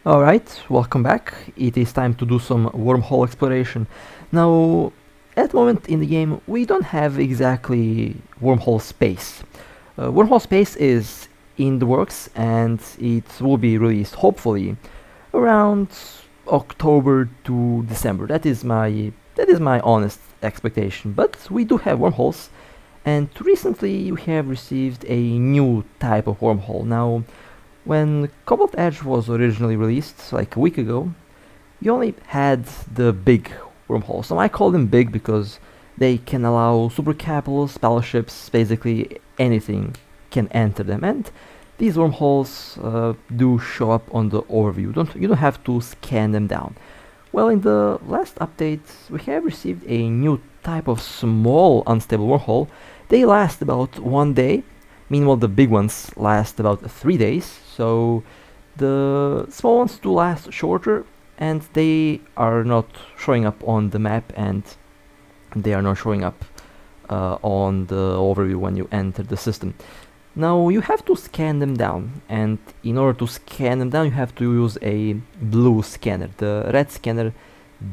Alright, welcome back. It is time to do some wormhole exploration. Now, at the moment in the game, we don't have exactly wormhole space. Wormhole space is in the works and it will be released hopefully around October to December. That is my honest expectation. But we do have wormholes, and recently we have received a new type of wormhole. Now, when Cobalt Edge was originally released, like a week ago, you only had the big wormholes. So I call them big because they can allow supercapitals, battleships, basically anything can enter them. And these wormholes do show up on the overview. You don't have to scan them down. Well, in the last update, we have received a new type of small unstable wormhole. They last about 1 day. Meanwhile, the big ones last about 3 days, so the small ones do last shorter, and they are not showing up on the map, and they are not showing up on the overview when you enter the system. Now, you have to scan them down, and in order to scan them down, you have to use a blue scanner. The red scanner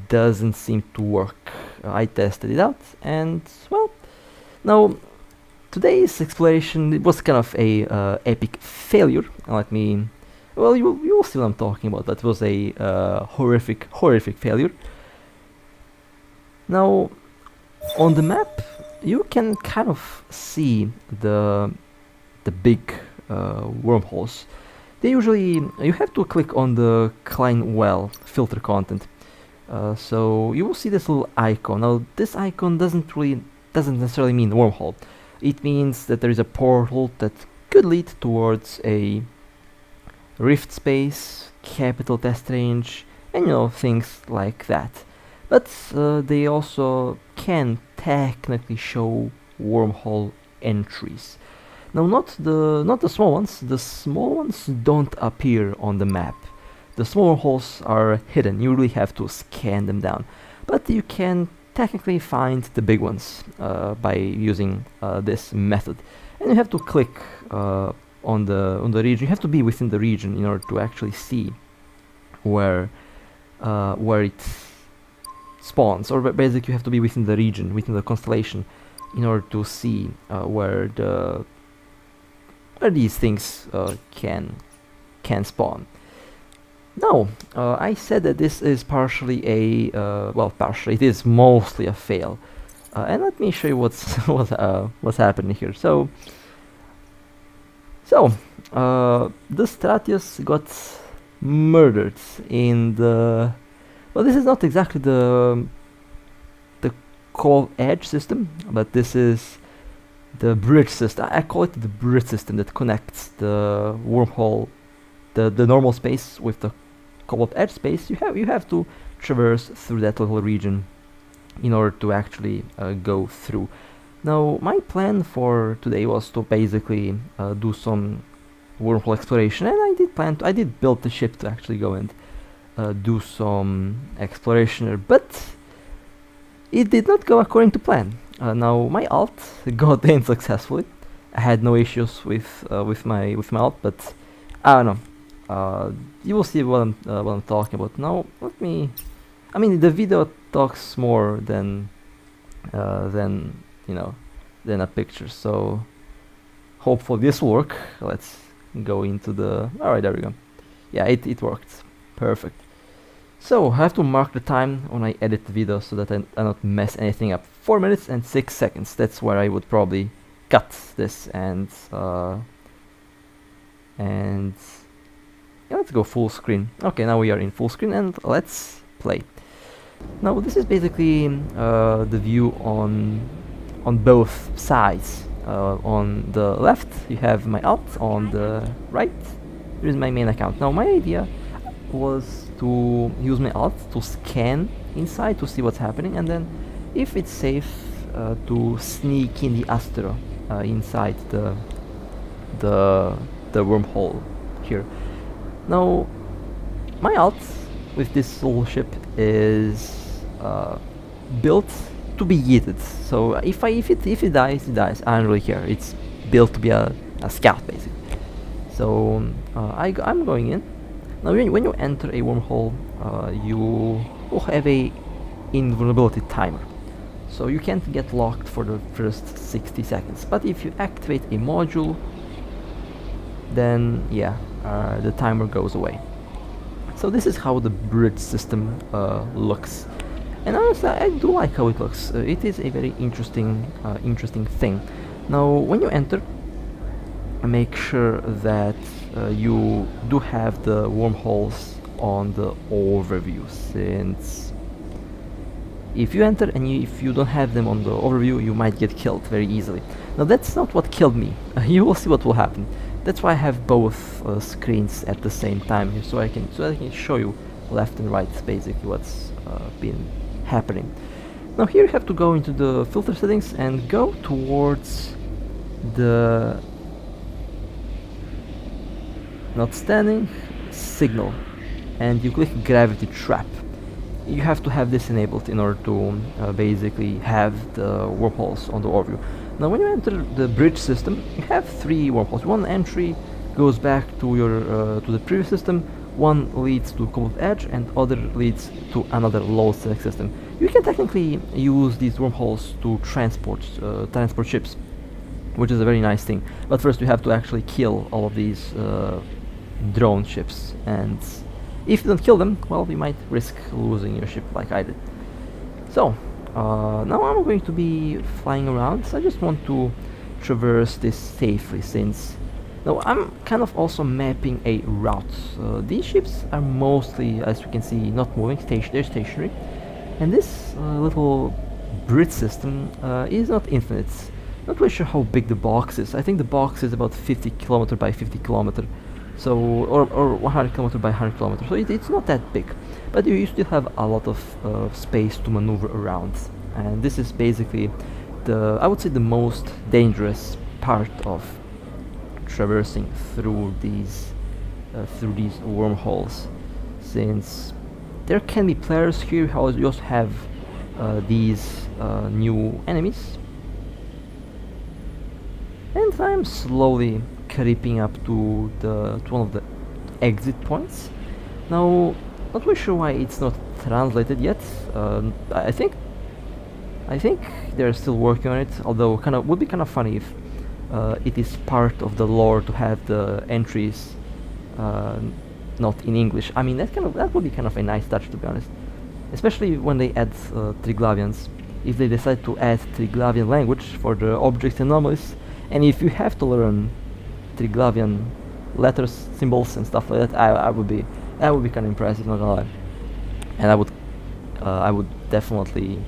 doesn't seem to work. I tested it out, and well, now today's exploration, it was kind of a epic failure. Let me, well, you will see what I'm talking about. That was a horrific failure. Now, on the map, you can kind of see the big wormholes. They usually, you have to click on the Klein well filter content. So you will see this little icon. Now, this icon doesn't necessarily mean wormhole. It means that there is a portal that could lead towards a rift space, capital test range, and things like that. But they also can technically show wormhole entries. Now, not the small ones. The small ones don't appear on the map. The small holes are hidden. You really have to scan them down. But you can technically find the big ones by using this method, and you have to click on the region. You have to be within the region in order to actually see where it spawns, or basically you have to be within the region, within the constellation, in order to see where these things can spawn. Now, I said that this is partially a, partially, it is mostly a fail. And let me show you what's happening here. So the Stratios got murdered in the, well, this is not exactly the Cobalt Edge system, but this is the bridge system. I call it the bridge system that connects the wormhole, the normal space with the Cobalt Edge space. You have to traverse through that little region in order to actually go through. Now, my plan for today was to basically do some wormhole exploration, and I did build the ship to actually go and do some exploration, but it did not go according to plan. Now, my alt got in successfully. I had no issues with my alt, but I don't know. You will see what I'm talking about. Now, let me. I mean, the video talks more than a picture. So hopefully this will work. Let's go into the. All right, there we go. Yeah, it worked. Perfect. So I have to mark the time when I edit the video so that I not mess anything up. 4 minutes and 6 seconds. That's where I would probably cut this and yeah, let's go full screen. Okay, now we are in full screen and let's play. Now this is basically the view on both sides. On the left you have my alt, on the right here is my main account. Now my idea was to use my alt to scan inside to see what's happening, and then if it's safe to sneak in the Astro inside the wormhole here. Now, my alt with this little ship is built to be yeeted. So if it dies, it dies. I don't really care. It's built to be a scout basically. So I'm going in. Now when you enter a wormhole, you will have a invulnerability timer, so you can't get locked for the first 60 seconds. But if you activate a module, then yeah, the timer goes away. So this is how the bridge system looks, and honestly I do like how it looks. It is a very interesting thing. Now when you enter, make sure that you do have the wormholes on the overview, since if you enter and if you don't have them on the overview, you might get killed very easily. Now that's not what killed me. You will see what will happen. That's why I have both screens at the same time here, so I can show you left and right basically what's been happening. Now here you have to go into the filter settings and go towards the not standing signal, and you click gravity trap. You have to have this enabled in order to basically have the wormholes on the overview. Now when you enter the bridge system, you have 3 wormholes. One entry goes back to your to the previous system, one leads to Cobalt Edge, and other leads to another low select system. You can technically use these wormholes to transport ships, which is a very nice thing. But first you have to actually kill all of these drone ships, and if you don't kill them, well, you might risk losing your ship like I did. So now I'm going to be flying around, so I just want to traverse this safely, since now I'm kind of also mapping a route. These ships are mostly, as you can see, not moving, they're stationary, and this little bridge system is not infinite. Not really sure how big the box is. I think the box is about 50 kilometer by 50 kilometer, so or 100 kilometer by 100 kilometer. So it's not that big, but you still have a lot of space to maneuver around, and this is basically I would say the most dangerous part of traversing through these wormholes, since there can be players here. You also have these new enemies, and I'm slowly creeping up to one of the exit points. Now, not really sure why it's not translated yet. I think they're still working on it. Although, would be kind of funny if it is part of the lore to have the entries not in English. I mean, that would be kind of a nice touch, to be honest. Especially when they add Triglavians. If they decide to add Triglavian language for the objects and anomalies, and if you have to learn Triglavian letters, symbols, and stuff like that, that would be kind of impressive, not gonna lie. And I would definitely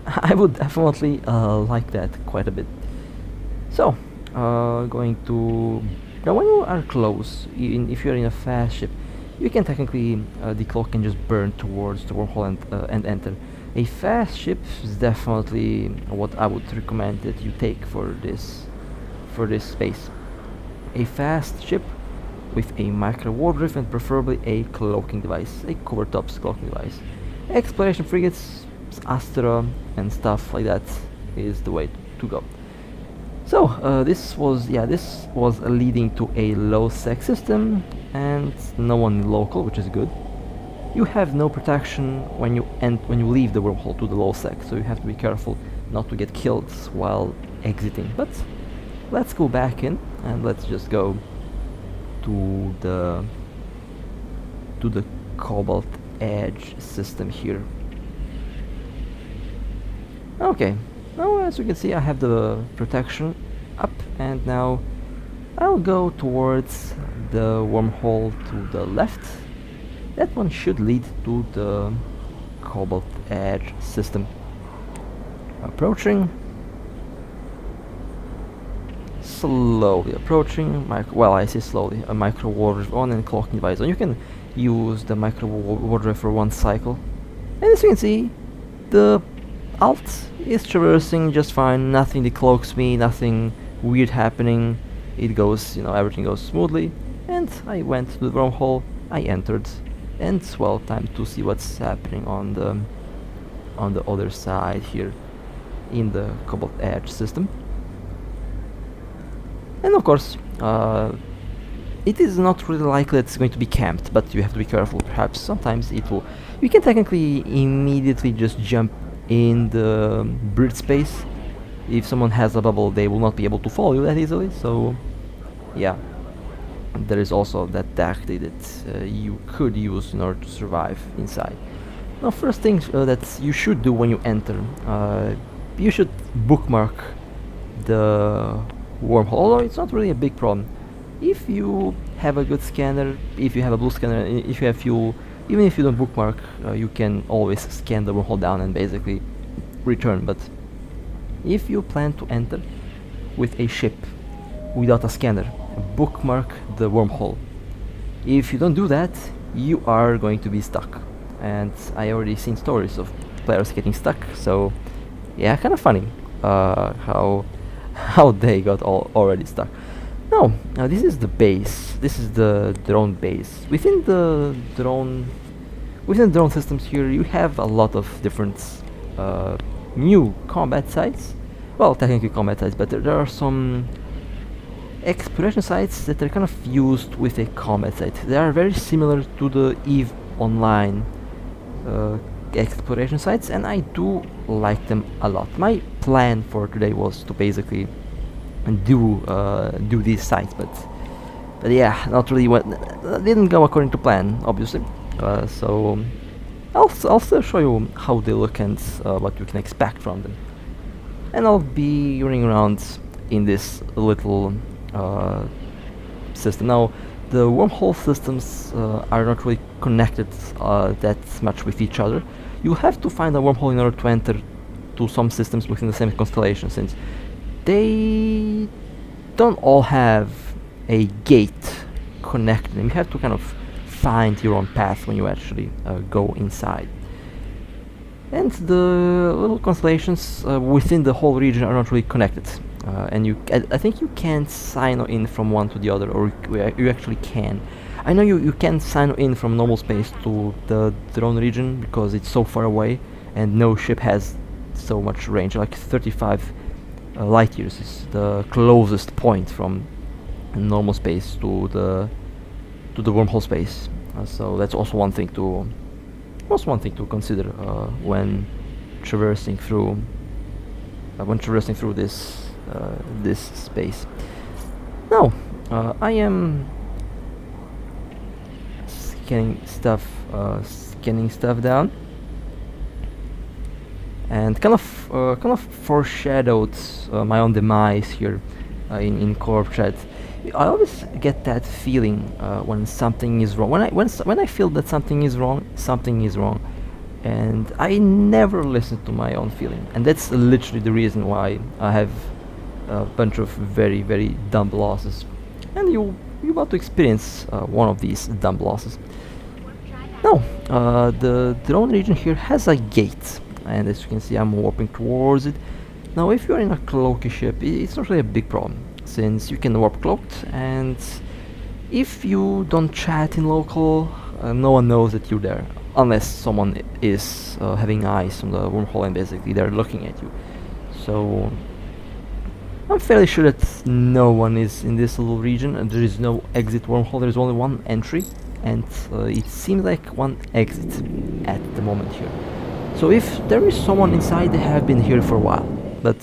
like that quite a bit. So, going to now when you are close, if you're in a fast ship, you can technically decloak and just burn towards the wormhole and enter. A fast ship is definitely what I would recommend that you take for this space. A fast ship with a micro wardrift and preferably a cloaking device, a cover-tops cloaking device. Exploration frigates, Astra, and stuff like that is the way to go. So this was leading to a low sec system and no one local, which is good. You have no protection when you leave the wormhole to the low sec, so you have to be careful not to get killed while exiting. But let's go back in and let's just go to the Cobalt Edge system here. Okay, now as you can see I have the protection up, and now I'll go towards the wormhole to the left. That one should lead to the Cobalt Edge system. Approaching. Slowly approaching. Well, I say slowly. A micro wardrift on and cloaking device on. You can use the micro wardrift for one cycle. And as you can see, the alt is traversing just fine. Nothing decloaks me, nothing weird happening. It goes, everything goes smoothly. And I went to the wormhole, I entered, and well, time to see what's happening on the other side here in the Cobalt Edge system. And of course, it is not really likely that it's going to be camped, but you have to be careful. Perhaps sometimes it will. You can technically immediately just jump in the bridge space. If someone has a bubble, they will not be able to follow you that easily, so yeah. There is also that tactic that you could use in order to survive inside. Now, first thing that you should do when you enter, you should bookmark the wormhole, although it's not really a big problem. If you have a good scanner, if you have a blue scanner, if you have fuel, even if you don't bookmark, you can always scan the wormhole down and basically return. But if you plan to enter with a ship without a scanner, bookmark the wormhole. If you don't do that, you are going to be stuck. And I already seen stories of players getting stuck, so yeah, kind of funny how they got already stuck. Now this is the base. This is the drone base. Within the drone systems here, you have a lot of different new combat sites. Well, technically combat sites, but there are some exploration sites that are kind of fused with a combat site. They are very similar to the EVE Online exploration sites, and I do like them a lot. My plan for today was to basically do these sites, but yeah, not really. Didn't go according to plan, obviously. So I'll still show you how they look and what you can expect from them. And I'll be running around in this little system. Now, the wormhole systems are not really connected that much with each other. You have to find a wormhole in order to enter to some systems within the same constellation, since they don't all have a gate connected. You have to kind of find your own path when you actually go inside. And the little constellations within the whole region are not really connected. And I think you can sign in from one to the other, or you actually can. I know you can sign in from normal space to the drone region because it's so far away and no ship has so much range. Like 35 light years is the closest point from normal space to the wormhole space. So that's also one thing to consider when traversing through this space. Now I am scanning stuff down, and kind of foreshadowed my own demise here in Corp chat. I always get that feeling when something is wrong. When I feel that something is wrong, and I never listen to my own feeling, and that's literally the reason why I have a bunch of very, very dumb losses, and you're about to experience one of these dumb losses. Now, the drone region here has a gate, and as you can see, I'm warping towards it. Now, if you're in a cloaky ship, it's not really a big problem, since you can warp cloaked, and if you don't chat in local, no one knows that you're there, unless someone is having eyes on the wormhole and basically they're looking at you. So I'm fairly sure that no one is in this little region, and there is no exit wormhole. There is only one entry, and it seems like one exit at the moment here. So if there is someone inside, they have been here for a while. But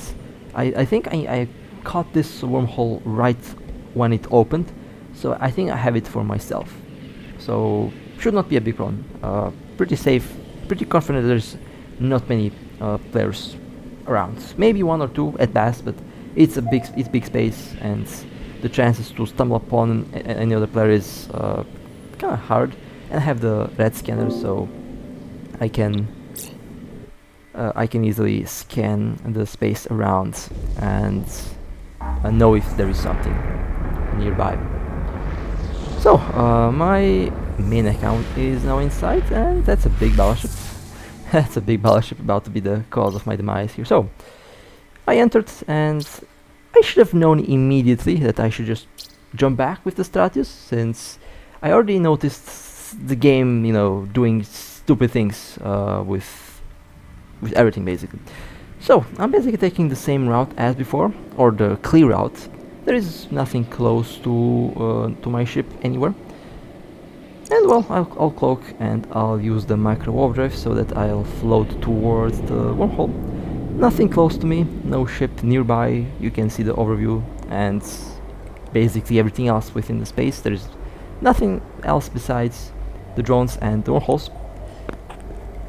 I think I caught this wormhole right when it opened, so I think I have it for myself. So should not be a big problem. Pretty safe, pretty confident there's not many players around. Maybe one or two at best, but it's big space, and the chances to stumble upon any other player is kind of hard. And I have the red scanner, so I can easily scan the space around and know if there is something nearby. So my main account is now inside, and that's a big battleship. That's a big battleship about to be the cause of my demise here. So I entered, and I should have known immediately that I should just jump back with the Stratios, since I already noticed the game, doing stupid things with everything basically. So I'm basically taking the same route as before, or the clear route There is nothing close to my ship anywhere. And well, I'll cloak and I'll use the micro warp drive so that I'll float towards the wormhole. Nothing close to me, no ship nearby. You can see the overview and basically everything else within the space. There's nothing else besides the drones and the wormholes.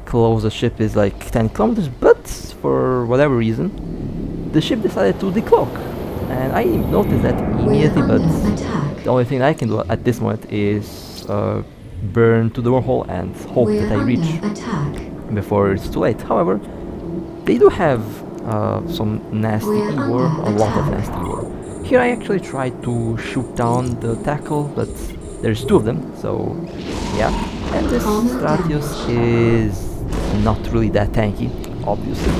Closest ship is like 10 kilometers, but for whatever reason, the ship decided to decloak. And I noticed that immediately, but the only thing I can do at this moment is burn to the wormhole and hope that I reach before it's too late. However, they do have some nasty ore, a lot of nasty ore. Here I actually tried to shoot down the tackle, but there's two of them, so yeah. And this Stratios is not really that tanky, obviously.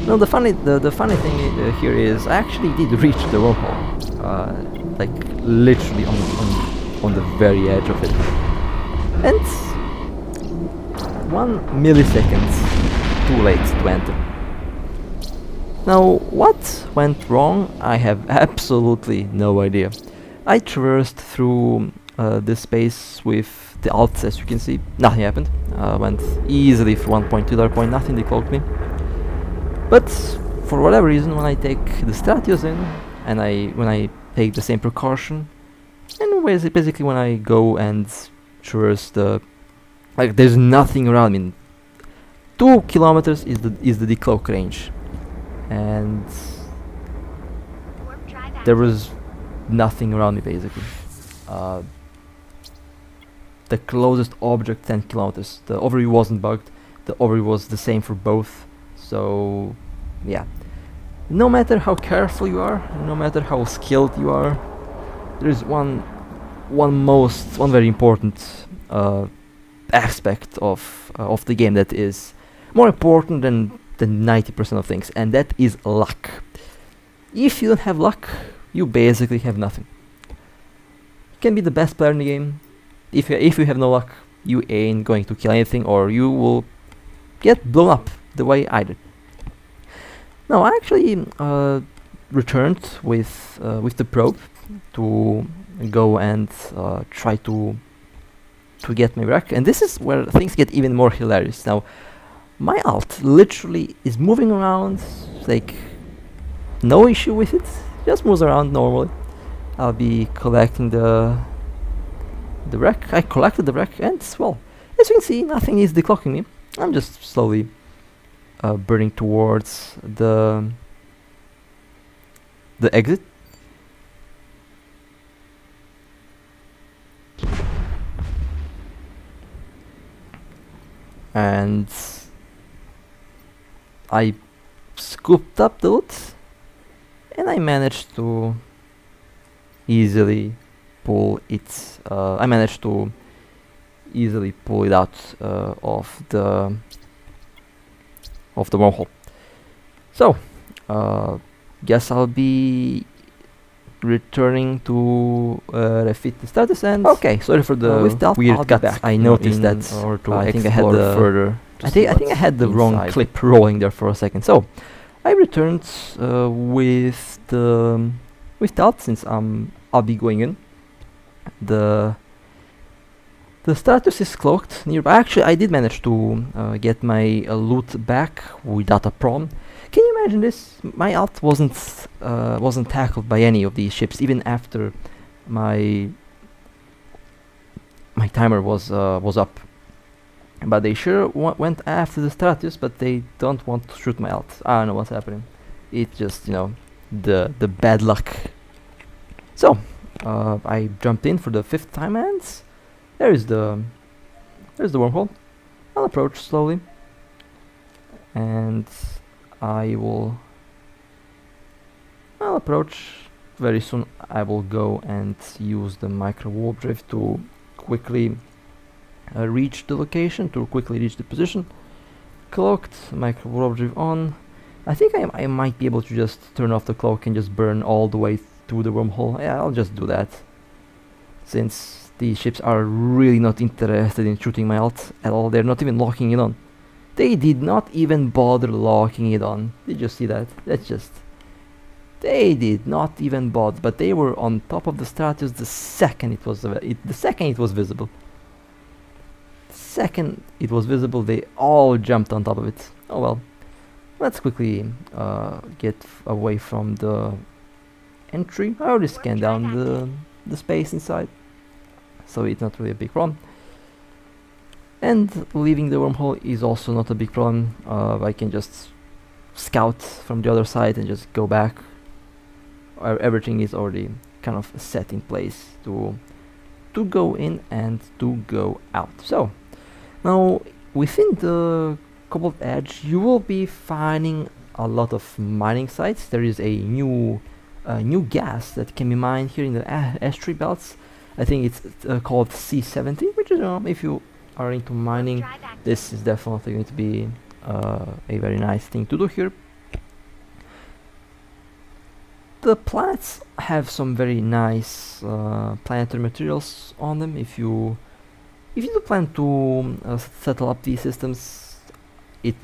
No, the funny thing here is I actually did reach the wormhole, like literally on the very edge of it, and 1 millisecond too late to enter. Now, what went wrong? I have absolutely no idea. I traversed through this space with the alts, as you can see. Nothing happened. Went easily from one point to the other point. Nothing decloaked me. But for whatever reason, when I take the Stratios in, and when I take the same precaution, and basically when I go and traverse there's nothing around me. 2 kilometers is the decloak range, and there was nothing around me basically. The closest object 10 kilometers. The overview wasn't bugged. The overview was the same for both. So yeah, no matter how careful you are, no matter how skilled you are, there is one very important aspect of the game that is more important than 90% of things, and that is luck. If you don't have luck, you basically have nothing. You can be the best player in the game. If you have no luck, you ain't going to kill anything, or you will get blown up the way I did. Now I actually returned with the probe to go and try to get my wreck, and this is where things get even more hilarious. Now my alt literally is moving around, like no issue with it, just moves around normally. I'll be collecting the wreck. I collected the wreck, and well, as you can see, nothing is declocking me. I'm just slowly burning towards the exit. And I scooped up the loot, and I managed to easily pull it. I managed to easily pull it out of the wormhole. So, guess I'll be returning to refit the status. And okay, sorry for the weird cut. I noticed that, I think I had the I think I had the wrong clip rolling there for a second. So I returned with the alt, since I'll be going in. The Stratios is cloaked nearby. Actually, I did manage to get my loot back without a problem. Can you imagine this? My alt wasn't tackled by any of these ships, even after my timer was up. But they sure went after the Stratios, but they don't want to shoot my alt. I don't know what's happening. It's just, you know, the bad luck. So I jumped in for the 5th time, and there's the wormhole. I'll approach slowly, and I'll approach very soon. I will go and use the micro warp drive to quickly reach the location, to quickly reach the position. Cloaked, micro warp drive on. I think I might be able to just turn off the cloak and just burn all the way to the wormhole. Yeah, I'll just do that, since these ships are really not interested in shooting my alt at all. They're not even locking it on. They did not even bother locking it on. Did you see that? That's just They did not even bother, but they were on top of the Stratios the second it was visible. The second it was visible, they all jumped on top of it. Oh well. Let's quickly get away from the entry. I already scanned down the space inside, so it's not really a big problem. And leaving the wormhole is also not a big problem. I can just scout from the other side and just go back. Everything is already kind of set in place to go in and to go out. So now within the Cobalt Edge you will be finding a lot of mining sites. There is a new gas that can be mined here in the S3 belts. I think it's called C70, which is, if you are into mining, this is definitely going to be a very nice thing to do here. The planets have some very nice planetary materials on them. If you do plan to settle up these systems, it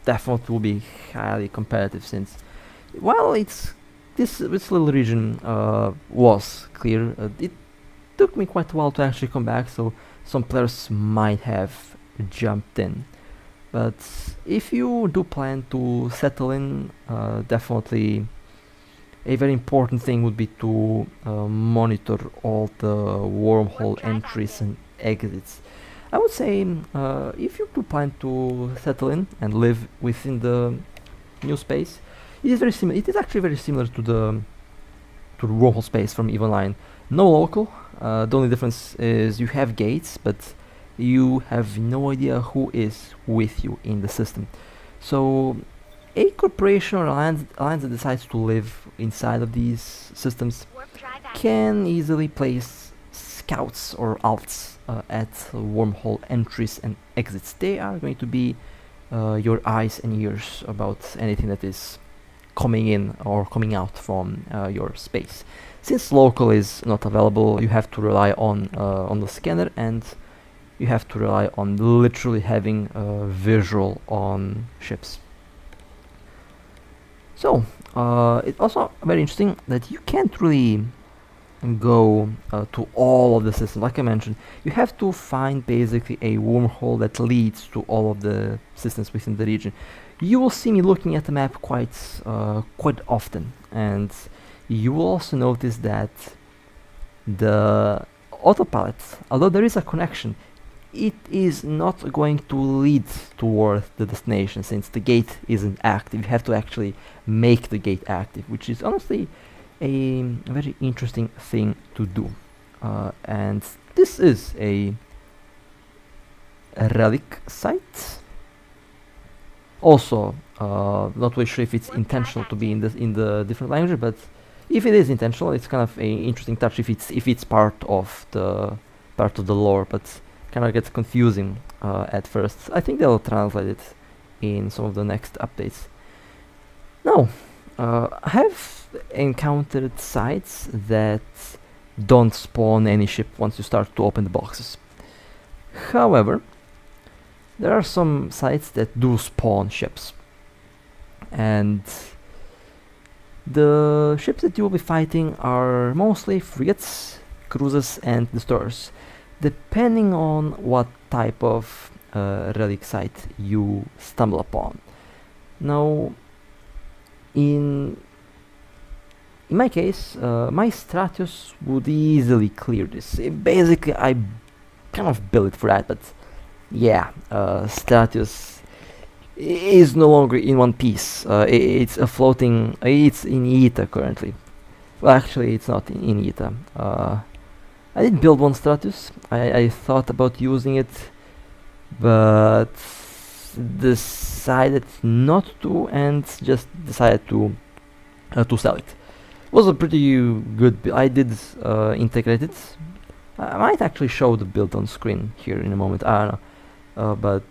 definitely will be highly competitive, since while this little region was clear, it took me quite a while to actually come back, so some players might have jumped in. But if you do plan to settle in, definitely a very important thing would be to monitor all the wormhole entries and exits. I would say if you do plan to settle in and live within the new space, it is very similar. It is actually very similar to the wormhole space from EVE Online. No local. The only difference is you have gates, but you have no idea who is with you in the system. So a corporation or alliance that decides to live inside of these systems can easily place scouts or alts at wormhole entries and exits. They are going to be your eyes and ears about anything that is coming in or coming out from your space. Since local is not available, you have to rely on the scanner, and you have to rely on literally having visual on ships. So it's also very interesting that you can't really go to all of the systems. Like I mentioned, you have to find basically a wormhole that leads to all of the systems within the region. You will see me looking at the map quite often, and you will also notice that the autopilot, although there is a connection, it is not going to lead toward the destination, since the gate isn't active. You have to actually make the gate active, which is honestly a very interesting thing to do. And this is a relic site. Also, not really sure if it's intentional to be in the different language, but if it is intentional, it's kind of a interesting touch if it's part of the lore, but kind of gets confusing at first. I think they'll translate it in some of the next updates. Now, I have encountered sites that don't spawn any ship once you start to open the boxes. However, there are some sites that do spawn ships, and the ships that you will be fighting are mostly frigates, cruisers and destroyers, depending on what type of relic site you stumble upon. Now, in my case, my Stratios would easily clear this. Basically, I kind of built it for that, but yeah, Stratios is no longer in one piece. It's a floating. It's in ETA currently. Well, actually, it's not in ETA. I did build one Stratios. I thought about using it, but decided not to, and just decided to sell it. It was a pretty good build. I did integrate it. I might actually show the build on screen here in a moment. I don't know. But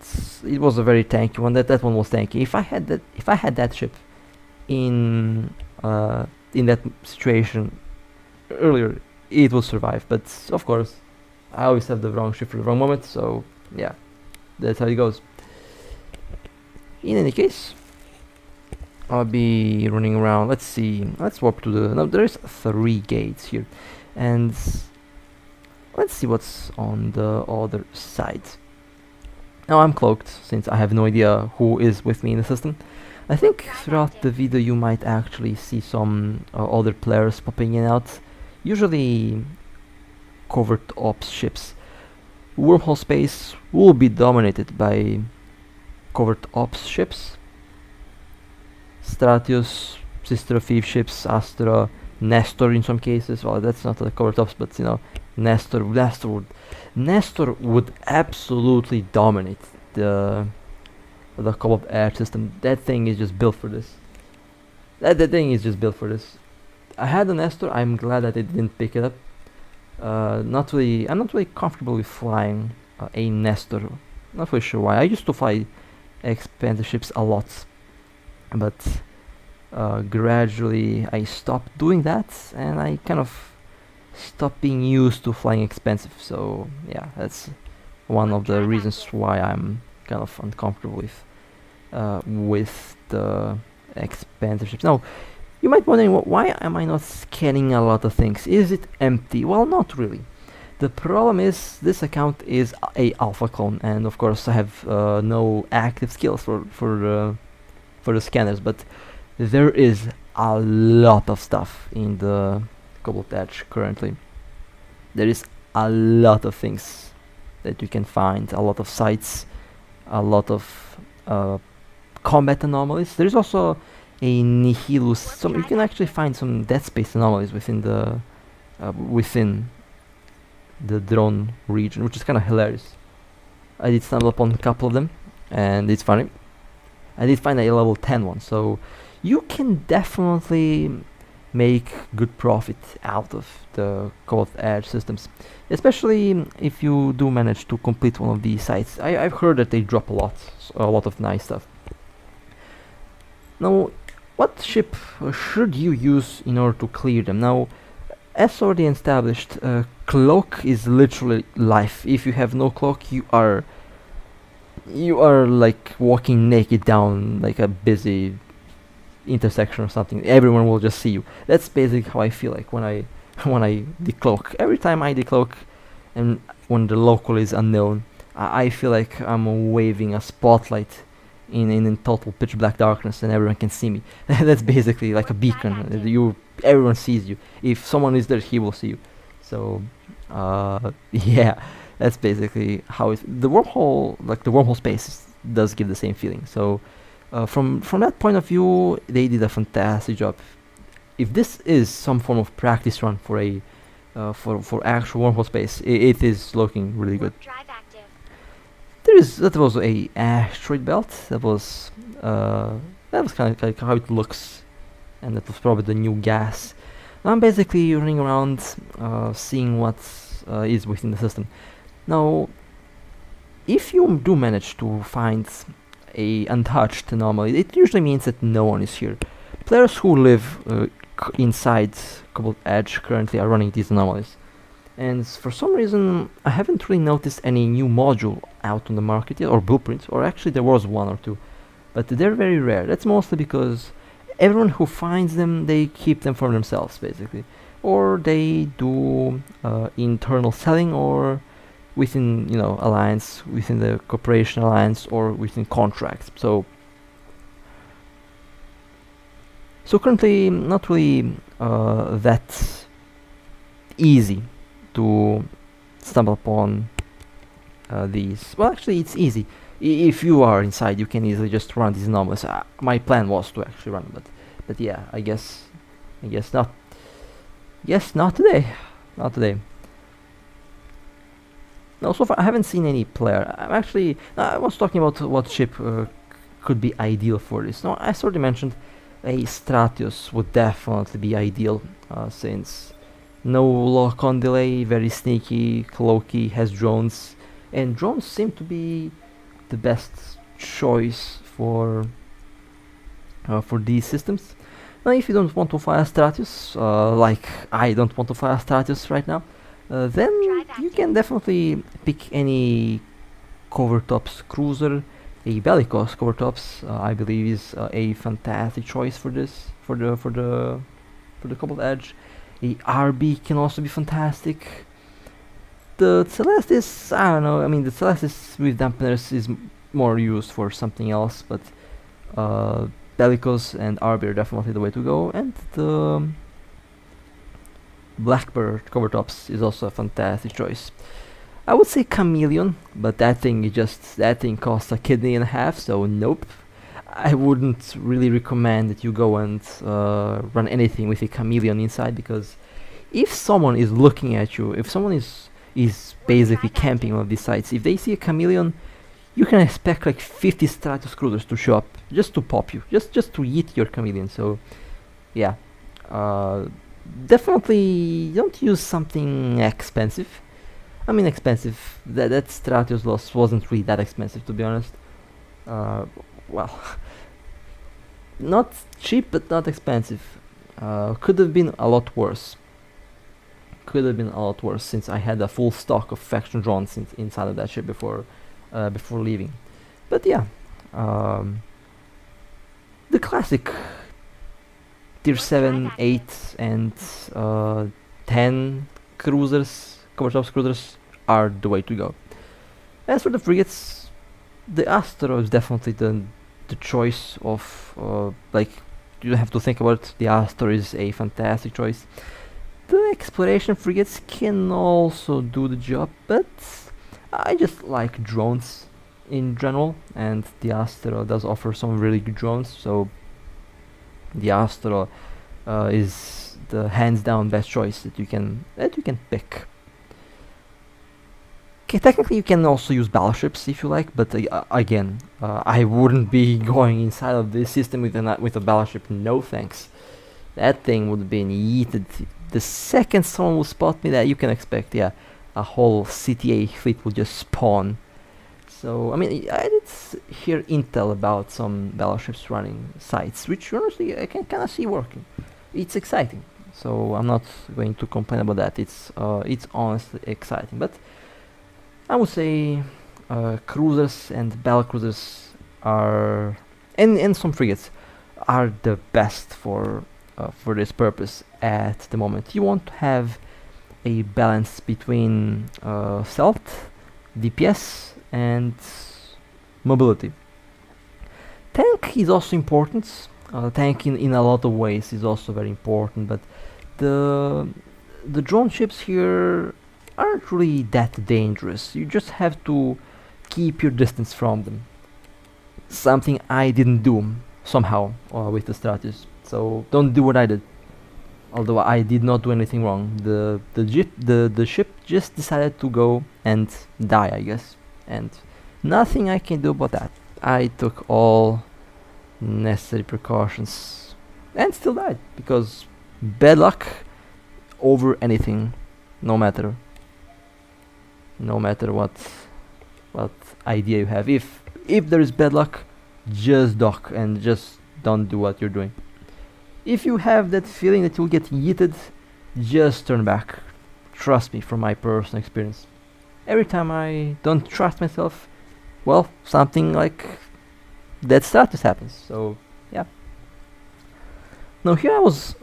it was a very tanky one. That one was tanky. If I had that ship in that situation earlier, it would survive. But of course, I always have the wrong ship for the wrong moment. So yeah, that's how it goes. In any case, I'll be running around. Let's see. Let's warp to the. No, there's 3 gates here, and let's see what's on the other side. Now I'm cloaked since I have no idea who is with me in the system. I think throughout the video you might actually see some other players popping in and out. Usually covert ops ships. Wormhole space will be dominated by covert ops ships. Stratios, Sister of Thief ships, Astra, Nestor in some cases. Well, that's not a covert ops, but you know, Nestor would absolutely dominate the Cobalt air system. That thing is just built for this. That thing is just built for this. I had a Nestor. I'm glad that I didn't pick it up. I'm not really comfortable with flying a Nestor. Not really sure why. I used to fly expensive ships a lot, but gradually I stopped doing that, and I kind of stopped being used to flying expensive. So yeah, that's one of the reasons why I'm kind of uncomfortable with the expensive ships. Now, you might be wondering, why am I not scanning a lot of things? Is it empty? Well, not really. The problem is this account is a alpha clone, and of course I have no active skills for the scanners, but there is a lot of stuff in the Cobalt Edge currently. There is a lot of things that you can find, a lot of sites, a lot of combat anomalies. There is also a Nihilus. You can actually find some dead space anomalies within the drone region, which is kind of hilarious. I did stumble upon a couple of them, and it's funny. I did find a level 10 one, so you can definitely make good profit out of the Cobalt Edge systems, especially if you do manage to complete one of these sites. I've heard that they drop a lot of nice stuff. Now, what ship should you use in order to clear them? Now, as already established, cloak is literally life. If you have no cloak, you are like walking naked down like a busy intersection or something. Everyone will just see you. That's basically how I feel like when I decloak. Every time I decloak, and when the local is unknown, I feel like I'm waving a spotlight in total pitch black darkness, and everyone can see me. That's basically like a beacon. Everyone sees you. If someone is there, he will see you. So yeah, that's basically how the wormhole, like the wormhole space, does give the same feeling. So from that point of view, they did a fantastic job. If this is some form of practice run for a for actual wormhole space, it is looking really good. That was a asteroid belt. That was kind of how it looks, and that was probably the new gas. Now I'm basically running around, seeing what is within the system. Now, if you do manage to find a untouched anomaly, it usually means that no one is here. Players who live inside Cobalt Edge currently are running these anomalies. And for some reason, I haven't really noticed any new module out on the market yet, or blueprints, or actually there was one or two, but they're very rare. That's mostly because everyone who finds them, they keep them for themselves, basically. Or they do internal selling, or within, alliance, within the cooperation alliance, or within contracts. So currently, not really that easy to stumble upon these. Well, actually, it's easy. If you are inside, you can easily just run these anomalies. My plan was to actually run, but yeah, I guess not. Yes, not today. Not today. No, so far I haven't seen any player. I was talking about what ship could be ideal for this. No, I already mentioned a Stratios would definitely be ideal, since no lock-on delay, very sneaky, cloaky, has drones, and drones seem to be the best choice for these systems. Now, if you don't want to fly a Stratios, like I don't want to fly a Stratios right now, then you can definitely pick any covert ops cruiser, A Bellicose Covertops, I believe, is a fantastic choice for this, for the Cobalt Edge. A RB can also be fantastic. The Celestis, I don't know, I mean the Celestis with dampeners is more used for something else, but Bellicose and RB are definitely the way to go, and the Blackbird Covertops is also a fantastic choice. I would say Chameleon, but that thing costs a kidney and a half, so nope. I wouldn't really recommend that you go and run anything with a Chameleon inside, because if someone is looking at you, if someone is basically camping on these sites, if they see a Chameleon, you can expect like 50 Stratios cruisers to show up just to pop you, just to eat your Chameleon. So yeah, definitely don't use something expensive. I mean expensive, that Stratios loss wasn't really that expensive, to be honest. Well, not cheap but not expensive. Could have been a lot worse. Could have been a lot worse, since I had a full stock of faction drones inside of that ship before leaving. But yeah, the classic tier 7, 8 and 10 cruisers, Covertops cruisers, are the way to go. As for the frigates, the Astro is definitely the choice of, like, you don't have to think about it. The Astro is a fantastic choice. The exploration frigates can also do the job, but I just like drones in general, and the Astro does offer some really good drones, so the Astro is the hands down best choice that you can pick. Okay, technically you can also use battleships if you like, but again, I wouldn't be going inside of this system with a battleship. No thanks. That thing would have been yeeted. The second someone will spot me, that you can expect, yeah, a whole CTA fleet will just spawn. So I mean, I did hear intel about some battleships running sites, which honestly I can kind of see working. It's exciting, so I'm not going to complain about that. It's honestly exciting, but I would say cruisers and battlecruisers are, and some frigates are the best for this purpose at the moment. You want to have a balance between stealth, DPS, and mobility. Tank is also important. Tank in a lot of ways is also very important, but the drone ships here aren't really that dangerous. You just have to keep your distance from them. Something I didn't do somehow with the Stratios. So don't do what I did. Although I did not do anything wrong. The ship just decided to go and die, I guess. And nothing I can do about that. I took all necessary precautions and still died, because bad luck over anything, no matter what idea you have. If there is bad luck, just dock and just don't do what you're doing. If you have that feeling that you'll get yeeted, just turn back. Trust me, from my personal experience. Every time I don't trust myself, well, something like that Stratus happens. So yeah. Now here I was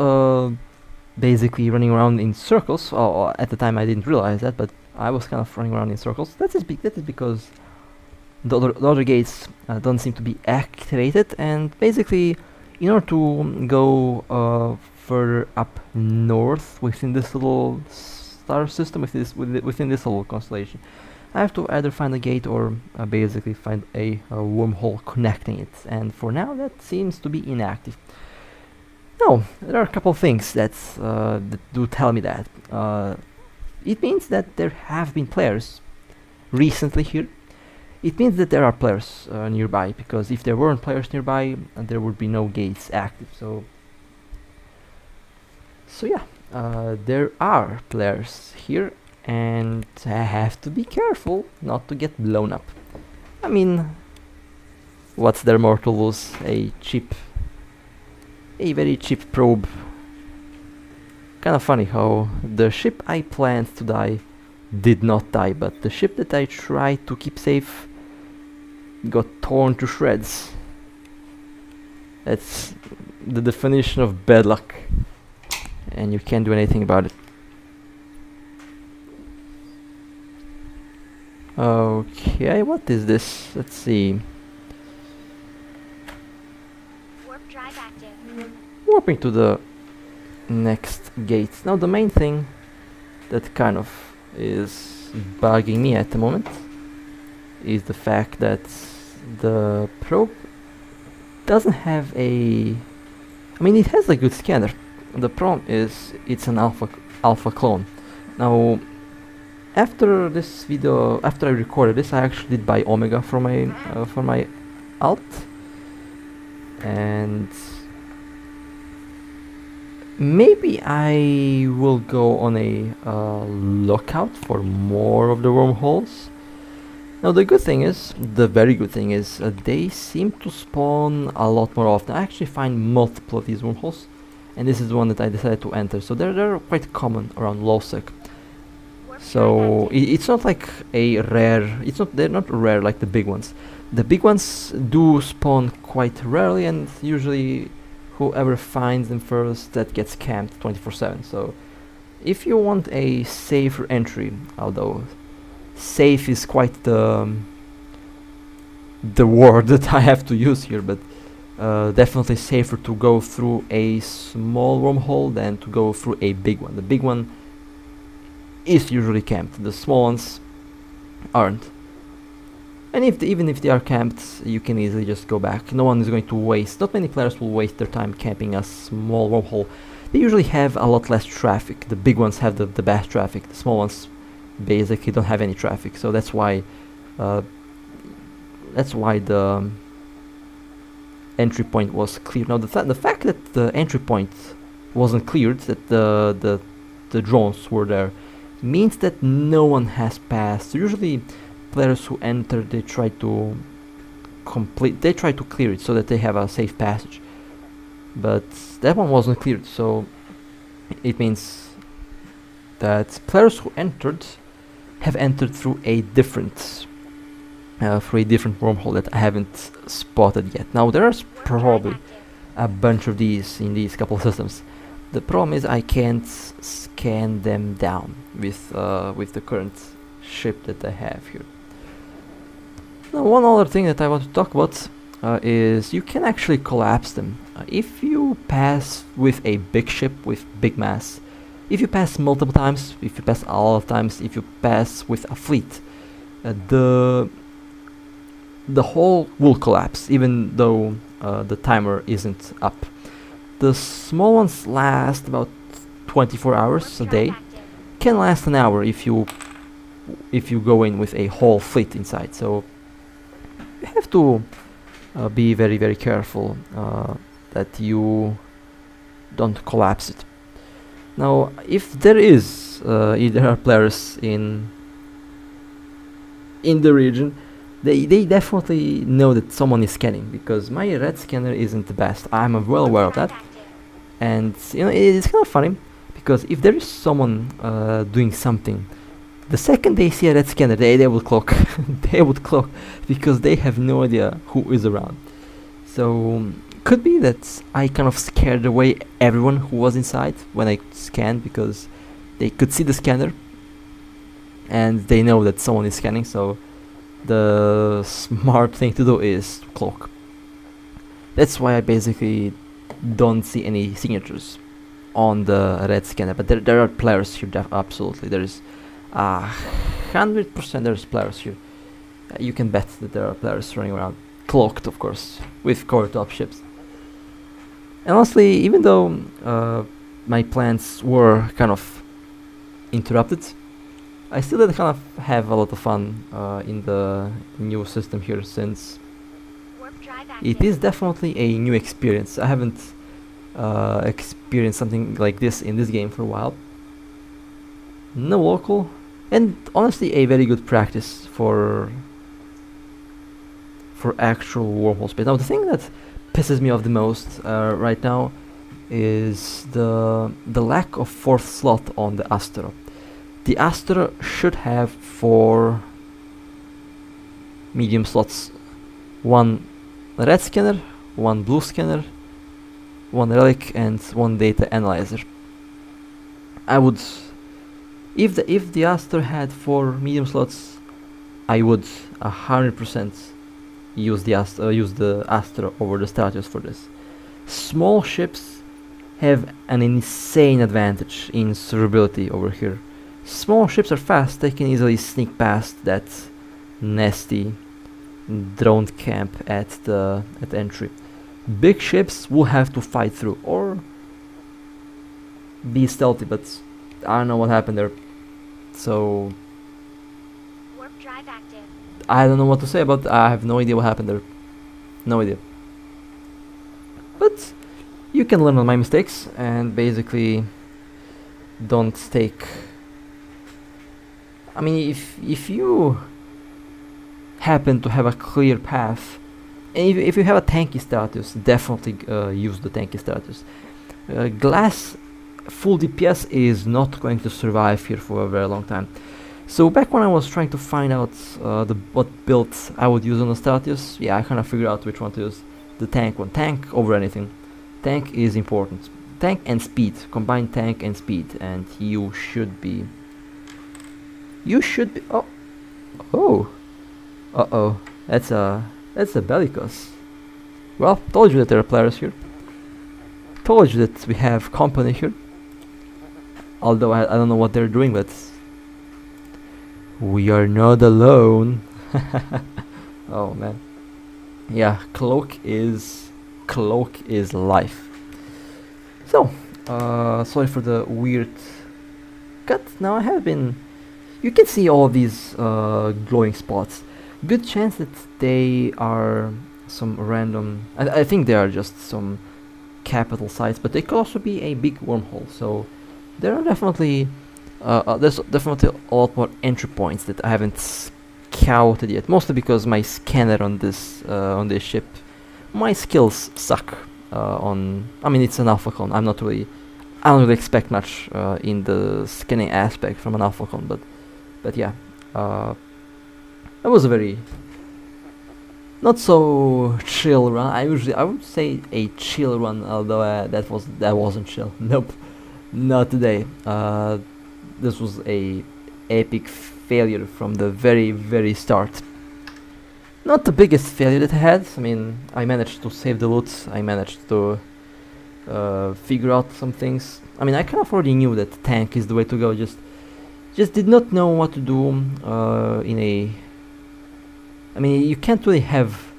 basically running around in circles. At the time I didn't realize that, but I was kind of running around in circles. That is because the other gates don't seem to be activated, and basically, in order to go further up north within this little star system, within this little constellation, I have to either find a gate or basically find a wormhole connecting it. And for now, that seems to be inactive. Now, there are a couple of things that do tell me that. It means that there have been players recently here. It means that there are players nearby, because if there weren't players nearby, there would be no gates active. So yeah, there are players here, and I have to be careful not to get blown up. I mean, what's there more to lose? A very cheap probe. Kind of funny how the ship I planned to die did not die, but the ship that I tried to keep safe got torn to shreds. That's the definition of bad luck, and you can't do anything about it. Okay, what is this? Let's see. Warp drive active. Warping to the next gate. Now the main thing that kind of is bugging me at the moment is the fact that the probe doesn't have a... I mean, it has a good scanner. The problem is it's an alpha clone. Now, after this video, after I recorded this, I actually did buy Omega for my alt, and maybe I will go on a lookout for more of the wormholes. Now the good thing is, the very good thing is, they seem to spawn a lot more often. I actually find multiple of these wormholes, and this is the one that I decided to enter. So they're quite common around Lowsec. So it's not like a rare. They're not rare like the big ones. The big ones do spawn quite rarely, and usually whoever finds them first, that gets camped 24/7. So if you want a safer entry, although safe is quite the word that I have to use here, but definitely safer to go through a small wormhole than to go through a big one. The big one is usually camped, the small ones aren't. And even if they are camped, you can easily just go back. No one is going to waste, not many players will waste their time camping a small wormhole. They usually have a lot less traffic. The big ones have the best traffic, the small ones basically don't have any traffic. So that's why the entry point was cleared. Now the fact that the entry point wasn't cleared, that the drones were there, means that no one has passed. So usually players who enter, they try to clear it so that they have a safe passage, but that one wasn't cleared. So it means that players who entered have entered through a different wormhole that I haven't spotted yet. Now there's probably a bunch of these in these couple of systems. The problem is I can't scan them down with the current ship that I have here. Now one other thing that I want to talk about is you can actually collapse them. If you pass with a big ship with big mass, if you pass multiple times, if you pass a lot of times, if you pass with a fleet, the hull will collapse even though the timer isn't up. The small ones last about 24 hours a day, can last an hour if you go in with a whole fleet inside. So you have to be very, very careful that you don't collapse it. Now, if there are players in the region, they definitely know that someone is scanning, because my red scanner isn't the best. I'm well aware of that, and you know, it's kind of funny because if there is someone doing something, the second they see a red scanner, they will cloak. They would cloak because they have no idea who is around. So could be that I kind of scared away everyone who was inside when I scanned, because they could see the scanner and they know that someone is scanning. So the smart thing to do is to cloak. That's why I basically don't see any signatures on the red scanner, but there are players here. Absolutely, there is 100% there's players here. You can bet that there are players running around, cloaked of course, with core top ships. And honestly, even though my plans were kind of interrupted, I still did kind of have a lot of fun in the new system here, since it is definitely a new experience. I haven't experienced something like this in this game for a while. No local, and honestly a very good practice for actual wormhole space. Now the thing that pisses me off the most right now is the lack of fourth slot on the Astra. The Astra should have 4 medium slots one red scanner, one blue scanner, one relic, and one data analyzer. I would, if the Astro had 4 medium slots, I would 100% use the Astro over the Stratios for this. Small ships have an insane advantage in survivability over here. Small ships are fast, they can easily sneak past that nasty drone camp at entry. Big ships will have to fight through or be stealthy, but I don't know what happened there. So Warp drive active. I don't know what to say about I have no idea what happened there. No idea. But you can learn on my mistakes and basically don't take. I mean, if you happen to have a clear path, and if you have a tanky status, definitely use the tanky status. Glass full DPS is not going to survive here for a very long time. So back when I was trying to find out what build I would use on the Stratios, yeah, I kind of figured out which one to use. The tank one. Tank over anything. Tank is important. Tank and speed. Combine tank and speed, and you should be. Oh, oh, uh-oh. That's a bellicose. Well, told you that there are players here. Told you that we have company here. Although I don't know what they're doing, but we are not alone. Oh man. Yeah, cloak is life. So, sorry for the weird cut. Now I have been. You can see all these glowing spots. Good chance that they are some random. I think they are just some capital sites, but they could also be a big wormhole. So there are definitely there's definitely a lot more entry points that I haven't scouted yet. Mostly because my scanner on this ship, my skills suck. I mean, it's an alpha con. I don't really expect much in the scanning aspect from an alpha con, but yeah, it was a very not so chill run. I would say a chill run, although that wasn't chill. Nope, not today. This was a epic failure from the very start. Not the biggest failure that I had. I mean, I managed to save the loot. I managed to figure out some things. I mean, I kind of already knew that tank is the way to go. Just did not know what to do in a. I mean, you can't really have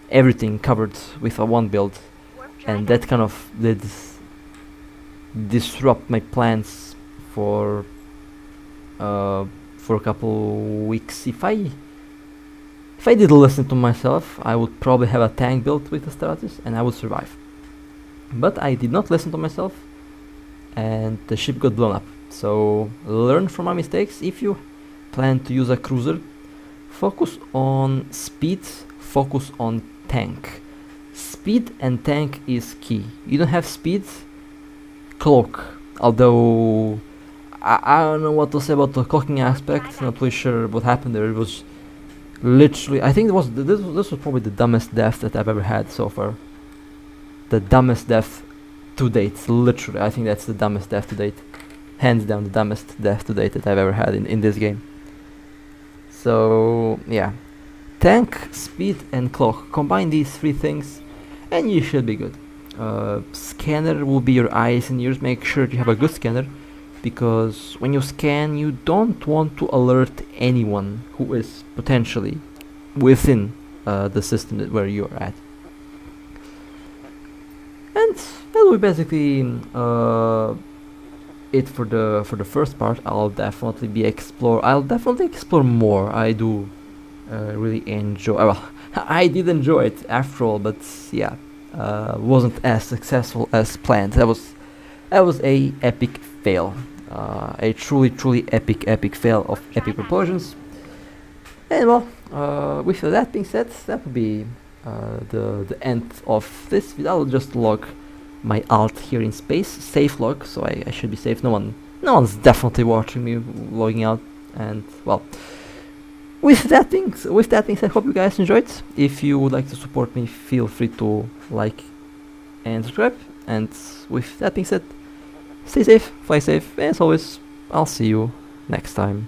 everything covered with a one build, and that kind of did disrupt my plans for a couple weeks. If I did listen to myself, I would probably have a tank built with the Stratios and I would survive. But I did not listen to myself, and the ship got blown up. So learn from my mistakes. If you plan to use a cruiser, focus on speed, focus on tank. Speed and tank is key. You don't have speed, cloak. Although I don't know what to say about the cloaking aspect. Not really sure what happened there. It was literally, I think this was probably the dumbest death that I've ever had so far. The dumbest death to date. Literally, I think that's the dumbest death to date. Hands down, the dumbest death to date that I've ever had in this game. So yeah, tank, speed, and cloak. Combine these three things, and you should be good. Scanner will be your eyes and ears. Make sure you have a good scanner, because when you scan, you don't want to alert anyone who is potentially within the system where you are at. And that will be basically it for the first part. I'll definitely explore more. I do really enjoy. Well, I did enjoy it after all, but yeah, wasn't as successful as planned. That was a epic fail. A truly epic fail of epic proportions. And well, with that being said, that would be the end of this video. I'll just log my alt here in space, safe log, so I should be safe. No one's definitely watching me logging out. And well, with that being said, hope you guys enjoyed. If you would like to support me, feel free to like and subscribe. And with that being said, stay safe, fly safe, and as always, I'll see you next time.